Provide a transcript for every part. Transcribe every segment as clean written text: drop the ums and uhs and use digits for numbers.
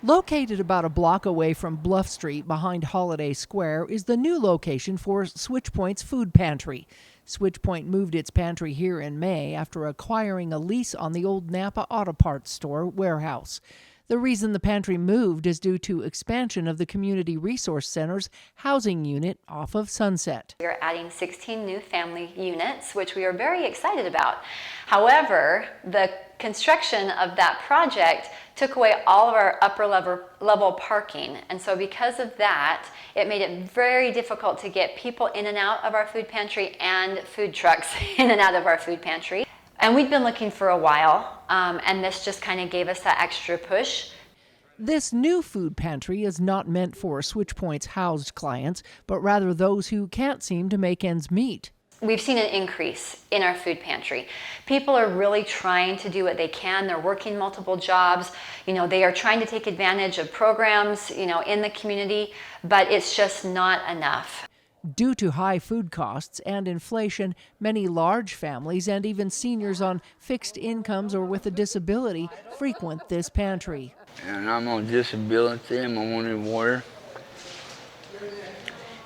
Located about a block away from Bluff Street behind Holiday Square is the new location for Switchpoint's food pantry. Switchpoint moved its pantry here in May after acquiring a lease on the old Napa Auto Parts store warehouse. The reason the pantry moved is due to expansion of the Community Resource Center's housing unit off of Sunset. We are adding 16 new family units, which we are very excited about. However, the construction of that project took away all of our upper level parking. And so because of that, it made it very difficult to get people in and out of our food pantry and food trucks in and out of our food pantry. And we'd been looking for a while, and this just kind of gave us that extra push. This new food pantry is not meant for Switchpoint's housed clients, but rather those who can't seem to make ends meet. We've seen an increase in our food pantry. People are really trying to do what they can. They're working multiple jobs. They are trying to take advantage of programs, in the community, but it's just not enough. Due to high food costs and inflation, many large families and even seniors on fixed incomes or with a disability frequent this pantry. And I'm on disability, I'm on wanted water.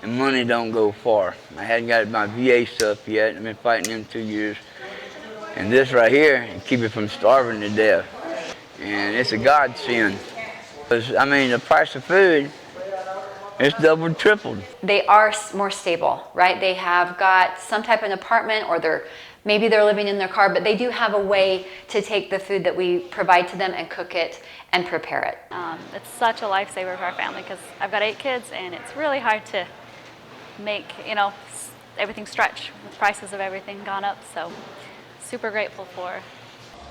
And money don't go far. I hadn't got my VA stuff yet. I've been fighting them 2 years. And this right here, keep it from starving to death. And it's a godsend. The price of food, it's doubled, tripled. They are more stable, right? They have got some type of an apartment, or maybe they're living in their car, but they do have a way to take the food that we provide to them and cook it and prepare it. It's such a lifesaver for our family because I've got 8 kids and it's really hard to make, everything stretch with prices of everything gone up. So super grateful for.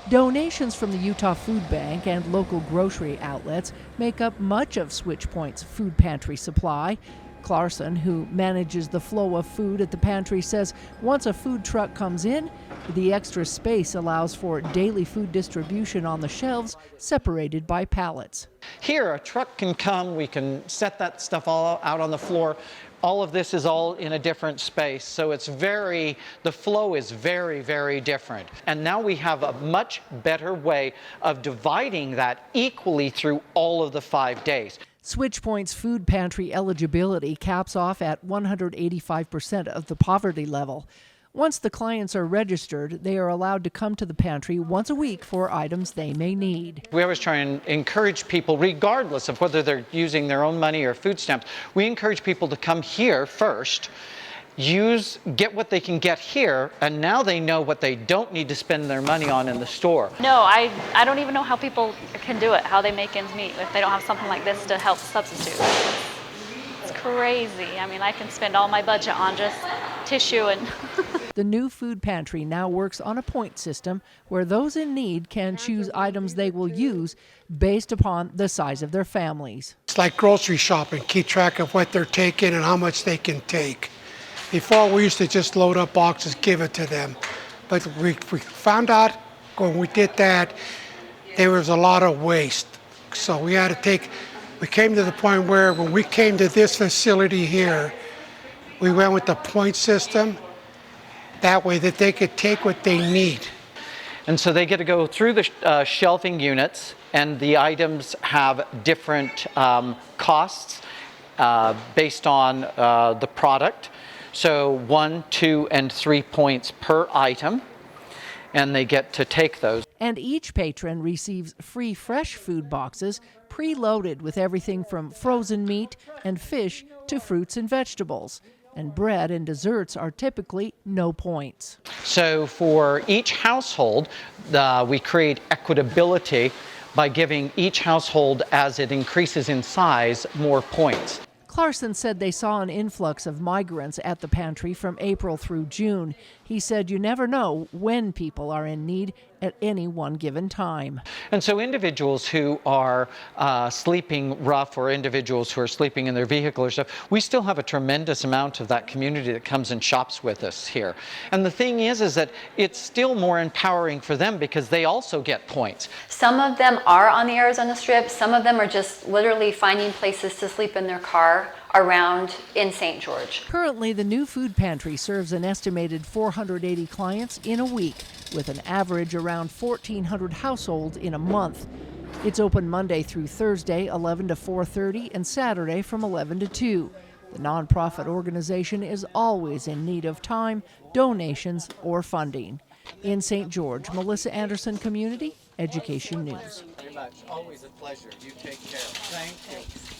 Donations from the Utah Food Bank and local grocery outlets make up much of Switchpoint's food pantry supply. Clarkson, who manages the flow of food at the pantry, says once a food truck comes in, the extra space allows for daily food distribution on the shelves, separated by pallets. Here, a truck can come, we can set that stuff all out on the floor. All of this is all in a different space, so the flow is very, very different. And now we have a much better way of dividing that equally through all of the 5 days. Switchpoint's food pantry eligibility caps off at 185% of the poverty level. Once the clients are registered, they are allowed to come to the pantry once a week for items they may need. We always try and encourage people, regardless of whether they're using their own money or food stamps, we encourage people to come here first, get what they can get here, and now they know what they don't need to spend their money on in the store. No, I don't even know how people can do it, how they make ends meet if they don't have something like this to help substitute. It's crazy. I can spend all my budget on just tissue and... The new food pantry now works on a point system where those in need can choose items they will use based upon the size of their families. It's like grocery shopping, keep track of what they're taking and how much they can take. Before, we used to just load up boxes, give it to them. But we found out when we did that, there was a lot of waste. So we came to the point where when we came to this facility here, we went with the point system. That way that they could take what they need. And so they get to go through the shelving units, and the items have different costs based on the product. So 1, 2, and 3 points per item, and they get to take those. And each patron receives free fresh food boxes preloaded with everything from frozen meat and fish to fruits and vegetables. And bread and desserts are typically no points. So for each household, we create equitability by giving each household, as it increases in size, more points. Clarkson said they saw an influx of migrants at the pantry from April through June. He said you never know when people are in need at any one given time. And so individuals who are sleeping rough, or individuals who are sleeping in their vehicle or stuff, we still have a tremendous amount of that community that comes and shops with us here. And the thing is that it's still more empowering for them because they also get points. Some of them are on the Arizona Strip. Some of them are just literally finding places to sleep in their car around in St. George. Currently, the new food pantry serves an estimated 480 clients in a week, with an average around 1,400 households in a month. It's open Monday through Thursday, 11 to 4:30, and Saturday from 11 to 2. The nonprofit organization is always in need of time, donations, or funding. In St. George, Melissa Anderson, Community Education News. Very much. Always a pleasure. You take care. Thank you.